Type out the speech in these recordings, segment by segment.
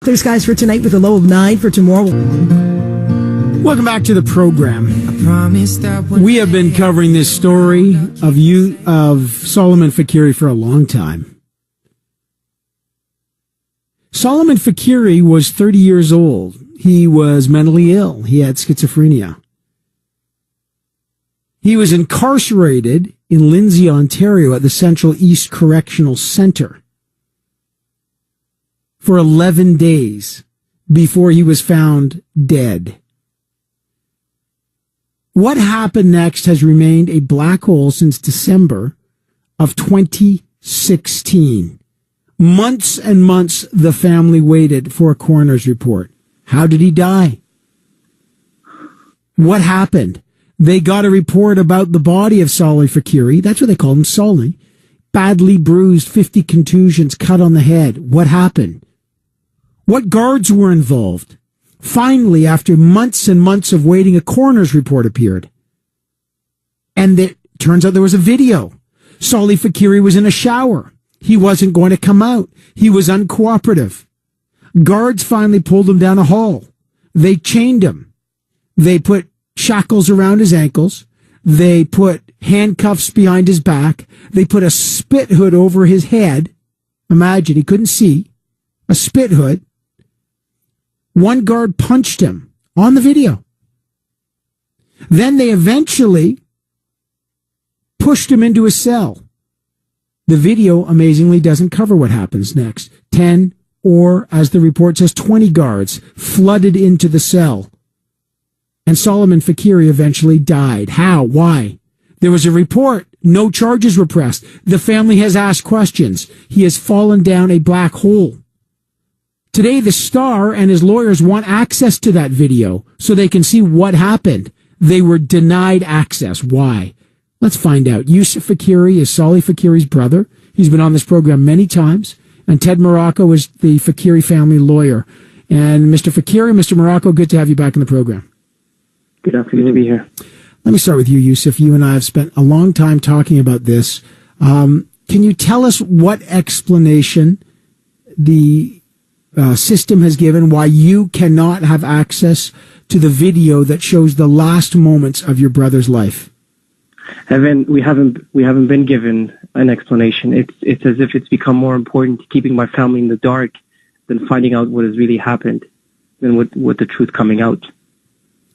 Clear skies for tonight with a low of 9 for tomorrow. Welcome back to the program. We have been covering this story of Soleiman Faqiri for a long time. Soleiman Faqiri was 30 years old. He was mentally ill. He had schizophrenia. He was incarcerated in Lindsay, Ontario at the Central East Correctional Centre for 11 days before he was found dead. What happened next has remained a black hole since December of 2016. Months and months the family waited for a coroner's report. How did he die? What happened? They got a report about the body of Soleiman Faqiri. That's what they called him, Solly. Badly bruised, 50 contusions, cut on the head. What happened? What guards were involved? Finally, after months and months of waiting, a coroner's report appeared. And it turns out there was a video. Soleiman Faqiri was in a shower. He wasn't going to come out. He was uncooperative. Guards finally pulled him down a hall. They chained him. They put shackles around his ankles. They put handcuffs behind his back. They put a spit hood over his head. Imagine, he couldn't see. A spit hood. One guard punched him on the video. Then they eventually pushed him into a cell. The video, amazingly, doesn't cover what happens next. 10, or as the report says, 20 guards flooded into the cell. And Soleiman Faqiri eventually died. How? Why? There was a report. No charges were pressed. The family has asked questions. He has fallen down a black hole. Today, the Star and his lawyers want access to that video so they can see what happened. They were denied access. Why? Let's find out. Yusuf Faqiri is Soleiman Faqiri's brother. He's been on this program many times. And Ted Morocco is the Faqiri family lawyer. And Mr. Faqiri, Mr. Morocco, good to have you back in the program. Good afternoon to be here. Let me start with you, Yusuf. You and I have spent a long time talking about this. Can you tell us what explanation the system has given why you cannot have access to the video that shows the last moments of your brother's life? Evan, we haven't been given an explanation. It's as if it's become more important keeping my family in the dark than finding out what has really happened, than what the truth coming out.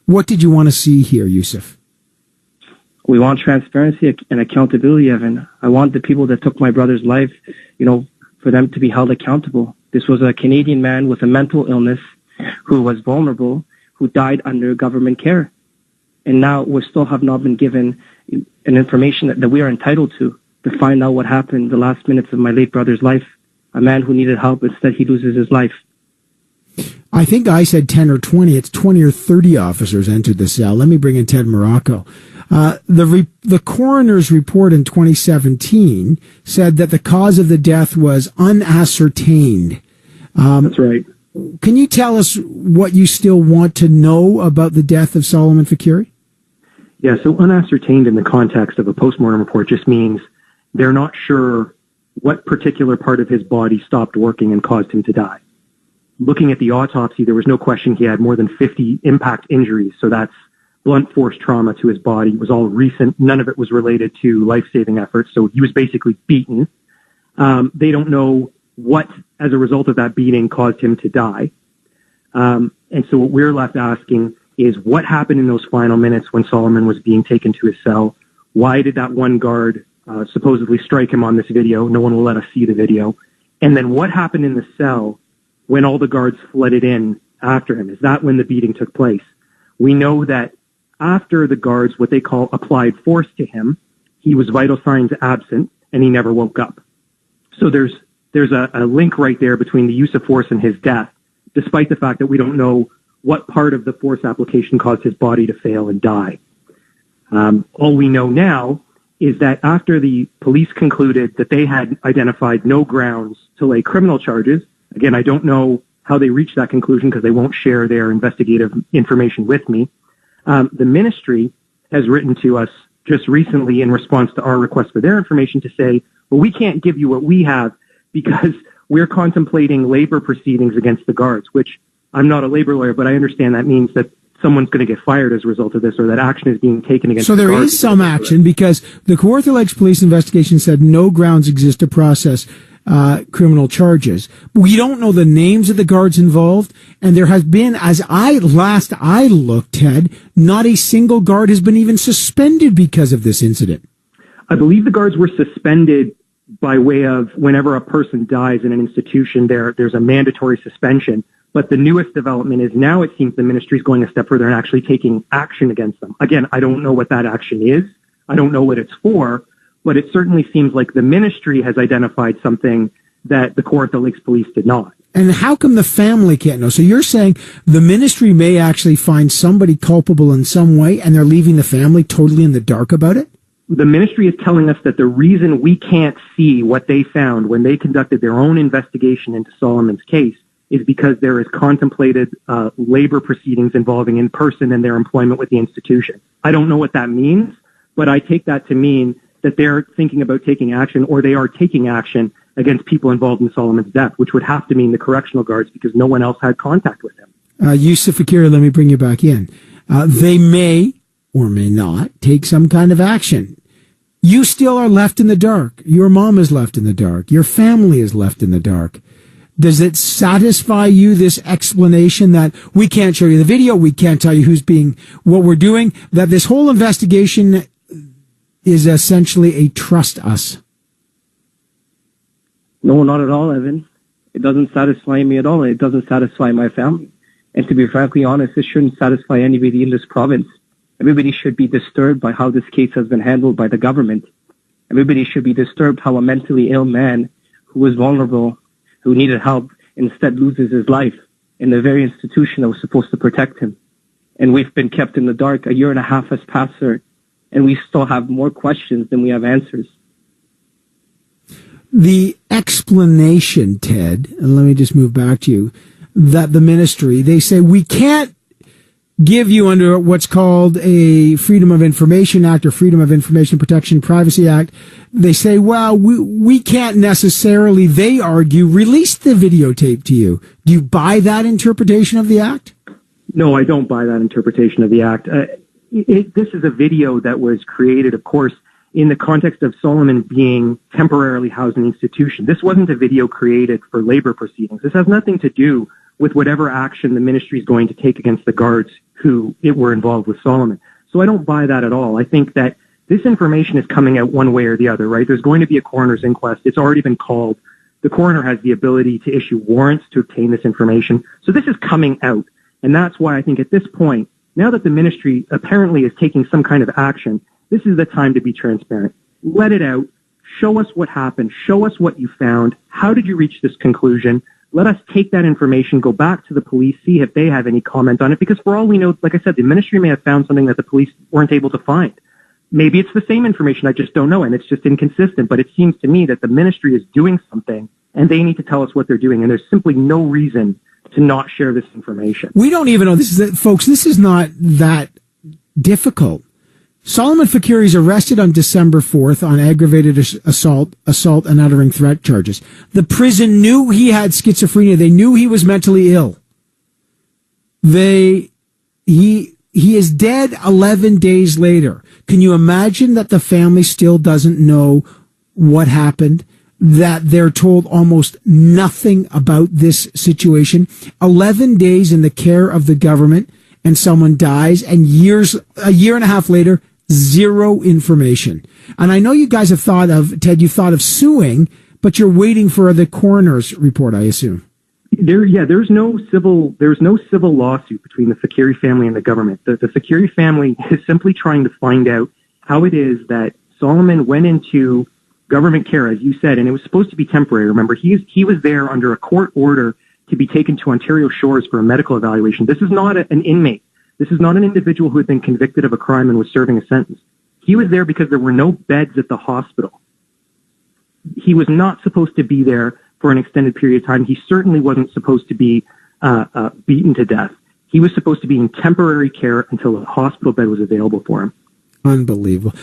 What did you want to see here, Yusuf? We want transparency and accountability, Evan. I want the people that took my brother's life, for them to be held accountable. This was a Canadian man with a mental illness who was vulnerable, who died under government care. And now we still have not been given an information that we are entitled to find out what happened the last minutes of my late brother's life. A man who needed help, instead he loses his life. I think I said 10 or 20. It's 20 or 30 officers entered the cell. Let me bring in Ted Morocco. The coroner's report in 2017 said that the cause of the death was unascertained. That's right. Can you tell us what you still want to know about the death of Soleiman Faqiri? Yeah, so unascertained in the context of a postmortem report just means they're not sure what particular part of his body stopped working and caused him to die. Looking at the autopsy, there was no question he had more than 50 impact injuries, so that's blunt force trauma to his body. It was all recent. None of it was related to life-saving efforts, so he was basically beaten. They don't know what, as a result of that beating, caused him to die. And so what we're left asking is what happened in those final minutes when Soleiman was being taken to his cell? Why did that one guard supposedly strike him on this video? No one will let us see the video. And then what happened in the cell when all the guards flooded in after him? Is that when the beating took place? We know that after the guards, what they call applied force to him, he was vital signs absent and he never woke up. So there's a link right there between the use of force and his death, despite the fact that we don't know what part of the force application caused his body to fail and die. All we know now is that after the police concluded that they had identified no grounds to lay criminal charges, again, I don't know how they reached that conclusion because they won't share their investigative information with me. The ministry has written to us just recently in response to our request for their information to say, well, we can't give you what we have because we're contemplating labor proceedings against the guards, which I'm not a labor lawyer, but I understand that means that someone's going to get fired as a result of this, or that action is being taken against the guards. So there is some action, because the Kawartha Lakes police investigation said no grounds exist to process criminal charges. We don't know the names of the guards involved, and there has been, as I looked, Ted, not a single guard has been even suspended because of this incident. I believe the guards were suspended by way of whenever a person dies in an institution, there's a mandatory suspension. But the newest development is now it seems the ministry is going a step further and actually taking action against them. Again, I don't know what that action is. I don't know what it's for, but it certainly seems like the ministry has identified something that the Kawartha Lakes police did not. And how come the family can't know? So you're saying the ministry may actually find somebody culpable in some way, and they're leaving the family totally in the dark about it? The ministry is telling us that the reason we can't see what they found when they conducted their own investigation into Solomon's case is because there is contemplated labor proceedings involving in person and their employment with the institution. I don't know what that means, but I take that to mean that they're thinking about taking action, or they are taking action against people involved in Solomon's death, which would have to mean the correctional guards, because no one else had contact with him. Yusuf Faqiri, let me bring you back in. They may or may not take some kind of action. You still are left in the dark. Your mom is left in the dark. Your family is left in the dark. Does it satisfy you, this explanation that we can't show you the video, we can't tell you what we're doing, that this whole investigation is essentially a trust us? No, not at all, Evan. It doesn't satisfy me at all. It doesn't satisfy my family. And to be frankly honest, it shouldn't satisfy anybody in this province. Everybody should be disturbed by how this case has been handled by the government. Everybody should be disturbed how a mentally ill man who was vulnerable, who needed help, instead loses his life in the very institution that was supposed to protect him. And we've been kept in the dark. 1.5 years has passed, sir, and we still have more questions than we have answers. The explanation, Ted, and let me just move back to you, that the ministry, they say we can't give you under what's called a Freedom of Information Act or Freedom of Information Protection Privacy Act. They say, well, we can't necessarily, they argue, release the videotape to you. Do you buy that interpretation of the act? No, I don't buy that interpretation of the act. This is a video that was created, of course, in the context of Solomon being temporarily housed in the institution. This wasn't a video created for labor proceedings. This has nothing to do with whatever action the ministry is going to take against the guards who were involved with Solomon. So I don't buy that at all. I think that this information is coming out one way or the other, right? There's going to be a coroner's inquest. It's already been called. The coroner has the ability to issue warrants to obtain this information. So this is coming out. And that's why I think at this point, now that the ministry apparently is taking some kind of action, this is the time to be transparent. Let it out. Show us what happened. Show us what you found. How did you reach this conclusion? Let us take that information, go back to the police, see if they have any comment on it. Because for all we know, like I said, the ministry may have found something that the police weren't able to find. Maybe it's the same information. I just don't know. And it's just inconsistent. But it seems to me that the ministry is doing something and they need to tell us what they're doing. And there's simply no reason to not share this information. We don't even know. Folks, this is not that difficult. Soleiman Faqiri is arrested on December 4th on aggravated assault, and uttering threat charges. The prison knew he had schizophrenia. They knew he was mentally ill. He is dead 11 days later. Can you imagine that the family still doesn't know what happened? That they're told almost nothing about this situation? 11 days in the care of the government, and someone dies, and a year and a half later, zero information. And I know you guys have thought of, Ted, you thought of suing, but you're waiting for the coroner's report, I assume. There's no civil lawsuit between the Faqiri family and the government. The Faqiri family is simply trying to find out how it is that Solomon went into government care, as you said, and it was supposed to be temporary. Remember, he was there under a court order to be taken to Ontario Shores for a medical evaluation. This is not an inmate. This is not an individual who had been convicted of a crime and was serving a sentence. He was there because there were no beds at the hospital. He was not supposed to be there for an extended period of time. He certainly wasn't supposed to be beaten to death. He was supposed to be in temporary care until a hospital bed was available for him. Unbelievable.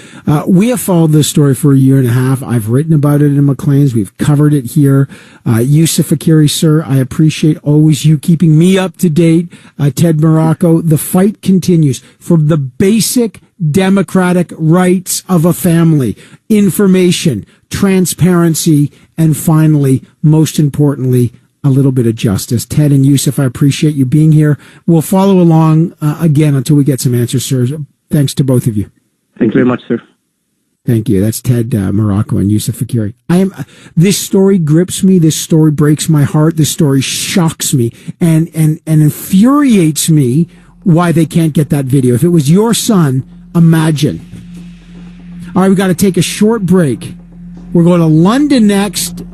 We have followed this story for a year and a half. I've written about it in Maclean's. We've covered it here. Yusuf Faqiri, sir, I appreciate always you keeping me up to date. Ted Morocco, the fight continues for the basic democratic rights of a family. Information, transparency, and finally, most importantly, a little bit of justice. Ted and Yusuf, I appreciate you being here. We'll follow along again until we get some answers, sir. Thanks to both of you. Thank you very much, sir. Thank you. That's Ted Morocco and Yusuf Faqiri. This story grips me. This story breaks my heart. This story shocks me and infuriates me why they can't get that video. If it was your son, imagine. All right, we got to take a short break. We're going to London next.